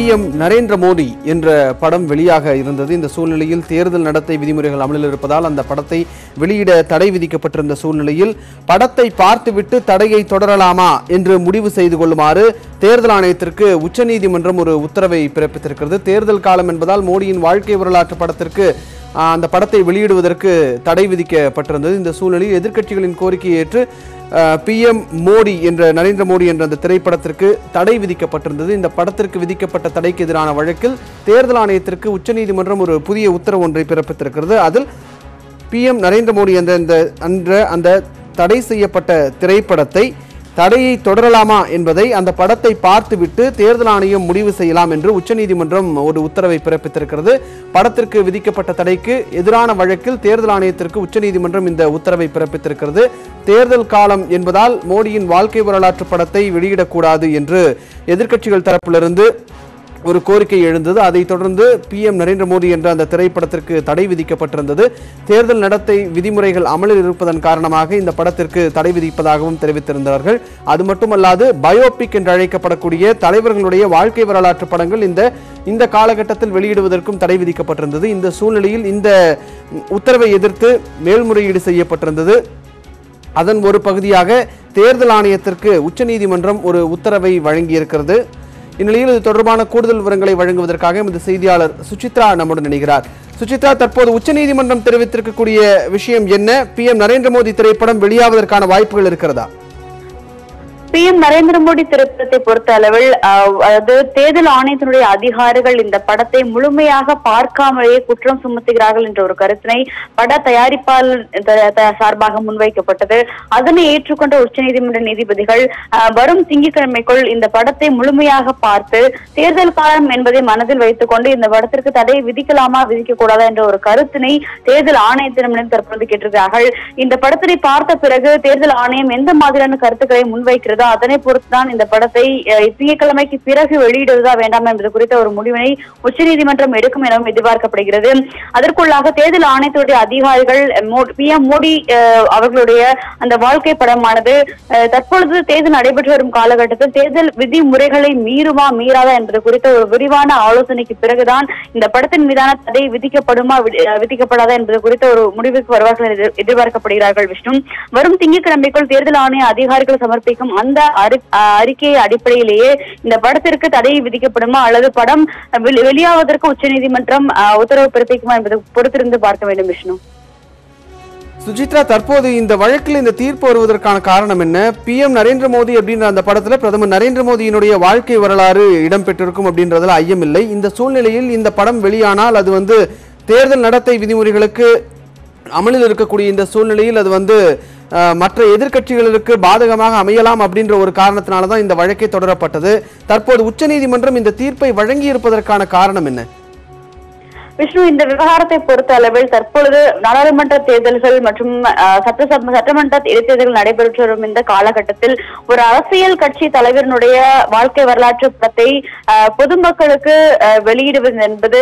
PM Narendra Modi என்ற படம் வெளியாக இருந்தது. இந்த சூழ்நிலையில் தேர்தல் நடத்தை விதிமுறைகள் அமலில் இருப்பதால் அந்த படத்தை வெளியிட தடை விதிக்கப்பட்டிருந்த சூழ்நிலையில் படத்தை பார்த்துவிட்டு தடையை தொடரலாமா என்று முடிவு செய்து கொள்ளுமாறு தேர்தல் ஆணையத்திற்கு உச்சநீதிமன்றம் ஒரு உத்தரவை பிறப்பித்திருக்கிறது. தேர்தல் காலம் என்பதால் மோடியின் வாழ்க்கை வரலாற்று படத்திற்கு அந்த படத்தை வெளியிடுவதற்கு தடை விதிக்கப்பட்டிருந்தது. இந்த சூழ்நிலையில் எதிர்க்கட்சிகளின் கோரிக்கையை ஏற்று PM மோடி என்ற நரேந்திர மோடி என்ற அந்த திரைப்படத்திற்கு தடை விதிக்கப்பட்டிருந்தது. இந்த படத்திற்கு விதிக்கப்பட்ட தடைக்கு எதிரான வழக்கில் தேர்தல் ஆணையத்திற்கு உச்சநீதிமன்றம் ஒரு புதிய உத்தரவு ஒன்றை பிறப்பித்திருக்கிறது. அதில் PM நரேந்திர மோடி என்ற அந்த தடை செய்யப்பட்ட திரைப்படத்தை தடையை தொடரலாமா என்பதை அந்த படத்தை பார்த்துவிட்டு தேர்தல் ஆணையம் முடிவு செய்யலாம் என்று உச்சநீதிமன்றம் ஒரு உத்தரவை பிறப்பித்திருக்கிறது. படத்திற்கு விதிக்கப்பட்ட தடைக்கு எதிரான வழக்கில் தேர்தல் ஆணையத்திற்கு உச்சநீதிமன்றம் இந்த உத்தரவை பிறப்பித்திருக்கிறது. தேர்தல் காலம் என்பதால் மோடியின் வாழ்க்கை வரலாற்று படத்தை வெளியிடக்கூடாது என்று எதிர்க்கட்சிகள் தரப்பிலிருந்து ஒரு கோரிக்கை எழுந்தது. அதைத் தொடர்ந்து PM நரேந்திர மோடி என்ற அந்த திரைப்படத்திற்கு தடை விதிக்கப்பட்டிருந்தது. தேர்தல் நடத்தை விதிமுறைகள் அமலில் இருப்பதன் காரணமாக இந்த படத்திற்கு தடை விதிப்பதாகவும் தெரிவித்திருந்தார்கள். அது மட்டுமல்லாது பயோபிக் என்று அழைக்கப்படக்கூடிய தலைவர்களுடைய வாழ்க்கை வரலாற்று படங்கள் இந்த காலகட்டத்தில் வெளியிடுவதற்கும் தடை விதிக்கப்பட்டிருந்தது. இந்த சூழ்நிலையில் இந்த உத்தரவை எதிர்த்து மேல்முறையீடு செய்யப்பட்டிருந்தது. அதன் ஒரு பகுதியாக தேர்தல் ஆணையத்திற்கு உச்சநீதிமன்றம் ஒரு உத்தரவை வழங்கியிருக்கிறது. இந்நிலையில் இது தொடர்பான கூடுதல் விவரங்களை வழங்குவதற்காக இந்த செய்தியாளர் சுசித்ரா நம்முடன் இணைகிறார். சுசித்ரா, தற்போது உச்சநீதிமன்றம் தெரிவித்திருக்கக்கூடிய விஷயம் என்ன? PM நரேந்திர மோடி திரைப்படம் வெளியாவதற்கான வாய்ப்புகள் இருக்கிறதா? PM நரேந்திர மோடி திரைப்படத்தை பொறுத்த அளவில் அதாவது தேர்தல் ஆணையத்தினுடைய அதிகாரிகள் இந்த படத்தை முழுமையாக பார்க்காமலேயே குற்றம் சுமத்துகிறார்கள் என்ற ஒரு கருத்தினை பட தயாரிப்பாளர் சார்பாக முன்வைக்கப்பட்டது. அதனை ஏற்றுக்கொண்ட உச்சநீதிமன்ற நீதிபதிகள் வரும் திங்கட்கிழமைக்குள் இந்த படத்தை முழுமையாக பார்த்து தேர்தல் காலம் என்பதை மனதில் வைத்துக் கொண்டு இந்த படத்திற்கு தடை விதிக்கலாமா விதிக்க கூடாதா என்ற ஒரு கருத்தினை தேர்தல் ஆணையத்திடமிருந்து தற்போது கேட்டிருக்கிறார்கள். இந்த படத்தினை பார்த்த பிறகு தேர்தல் ஆணையம் எந்த மாதிரியான கருத்துக்களை முன்வைக்கிறது அதனை பொறுத்துதான் இந்த படத்தை திங்கட்கிழமைக்கு பிறகு வெளியிடுவதா வேண்டாம் என்பது குறித்த ஒரு முடிவினை உச்சநீதிமன்றம் எடுக்கும் எனவும் எதிர்பார்க்கப்படுகிறது. அதற்குள்ளாக தேர்தல் ஆணையத்துடைய அதிகாரிகள் PM மோடி அவர்களுடைய அந்த வாழ்க்கை படமானது தற்பொழுது தேர்தல் நடைபெற்று வரும் காலகட்டத்தில் தேர்தல் விதிமுறைகளை மீறுமா மீறாதா என்பது குறித்த ஒரு விரிவான ஆலோசனைக்கு பிறகுதான் இந்த படத்தின் மீதான தடை விதிக்கப்படுமா விதிக்கப்படாதா என்பது குறித்த ஒரு முடிவுக்கு வருவார்கள் எதிர்பார்க்கப்படுகிறார்கள். விஷ்ணு, வரும் திங்கட்கிழமைக்குள் தேர்தல் ஆணைய அதிகாரிகள் சமர்ப்பிக்கும் அந்த அறிக்கை அடிப்படையிலேயே இந்த படத்திற்கு தடை விதிக்கப்படுமா அல்லது படம் வெளியாவதற்கு உச்சநீதிமன்றம் உத்தரவு பிறப்பிக்குமா என்பதை பொறுத்திருந்து பார்க்க வேண்டும். விஷ்ணு, சுஜித்ரா, தற்போது இந்த வழக்கில் இந்த தீர்ப்பு வருவதற்கான காரணம் என்ன? PM நரேந்திர மோடி அப்படின்ற அந்த படத்துல பிரதமர் நரேந்திர மோடியினுடைய வாழ்க்கை வரலாறு இடம்பெற்றிருக்கும் அப்படின்றதுல ஐயமில்லை. இந்த சூழ்நிலையில் இந்த படம் வெளியானால் அது தேர்தல் நடத்தை விதிமுறைகளுக்கு அமலில் இருக்கக்கூடிய இந்த சூழ்நிலையில் அது மற்ற எதிர்க்கட்சிகளுக்கு பாதகமாக அமையலாம் அப்படின்ற ஒரு காரணத்தினால்தான் இந்த வழக்கை தொடரப்பட்டது. தற்போது உச்சநீதிமன்றம் இந்த தீர்ப்பை வழங்கி இருப்பதற்கான காரணம் என்ன? விஷ்ணு, இந்த விவகாரத்தை பொறுத்த அளவில் தற்பொழுது நாடாளுமன்ற தேர்தல்கள் மற்றும் சட்டமன்ற இடைத்தேர்தல்கள் நடைபெற்று வரும் இந்த காலகட்டத்தில் ஒரு அரசியல் கட்சி தலைவரினுடைய வாழ்க்கை வரலாற்று படத்தை பொதுமக்களுக்கு வெளியிடுவது என்பது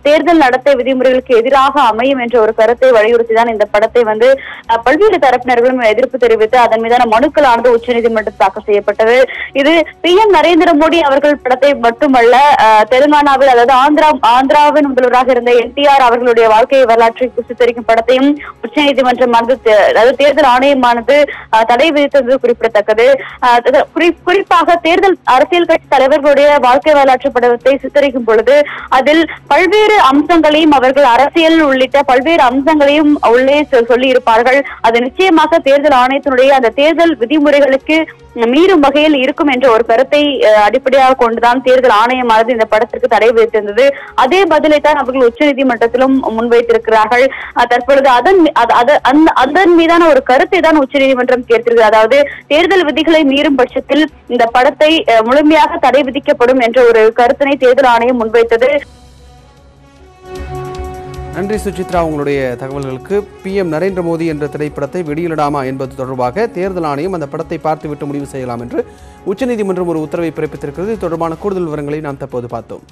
தேர்தல் நடத்தை விதிமுறைகளுக்கு எதிராக அமையும் என்ற ஒரு கருத்தை வலியுறுத்திதான் இந்த படத்தை பல்வேறு தரப்பினர்களும் எதிர்ப்பு தெரிவித்து அதன் மீதான மனுக்களானது உச்சநீதிமன்றத்தில் தாக்கல் செய்யப்பட்டது. இது PM நரேந்திர மோடி அவர்கள் படத்தை மட்டுமல்ல, தெலுங்கானாவில் அதாவது ஆந்திராவின் முதல்வராக இருந்த NTR அவர்களுடைய வாழ்க்கை வரலாற்றை சித்தரிக்கும் படத்தையும் உச்சநீதிமன்றம் அதாவது தேர்தல் ஆணையமானது தடை விதித்தது குறிப்பிடத்தக்கது. குறிப்பாக தேர்தல் அரசியல் கட்சி தலைவர்களுடைய வாழ்க்கை வரலாற்று படத்தை சித்தரிக்கும் பொழுது அதில் பல்வேறு அம்சங்களையும் அவர்கள் அரசியல் உள்ளிட்ட பல்வேறு அம்சங்களையும் உள்ளே சொல்லி இருப்பார்கள். அது நிச்சயமாக தேர்தல் ஆணையத்தினுடைய அந்த தேர்தல் விதிமுறைகளுக்கு மீறும் வகையில் இருக்கும் என்ற ஒரு கருத்தை அடிப்படையாக கொண்டுதான் தேர்தல் ஆணையமானது இந்த படத்திற்கு தடை விதித்திருந்தது. அதே பதிலை தான் அவர்கள் உச்சநீதிமன்றத்திலும் முன்வைத்திருக்கிறார்கள். தற்பொழுது அதன் மீதான ஒரு கருத்தை தான் உச்சநீதிமன்றம் கேட்டிருக்கிறது. அதாவது தேர்தல் விதிகளை மீறும் பட்சத்தில் இந்த படத்தை முழுமையாக தடை விதிக்கப்படும் என்ற ஒரு கருத்தினை தேர்தல் ஆணையம் முன்வைத்தது. நன்றி சுசித்ரா, உங்களுடைய தகவல்களுக்கு. PM நரேந்திர மோடி என்ற திரைப்படத்தை வெளியிடலாமா என்பது தொடர்பாக தேர்தல் ஆணையம் அந்த படத்தை பார்த்துவிட்டு முடிவு செய்யலாம் என்று உச்சநீதிமன்றம் ஒரு உத்தரவை பிறப்பித்திருக்கிறது. இது தொடர்பான கூடுதல் விவரங்களை நாம் தற்போது பார்த்தோம்.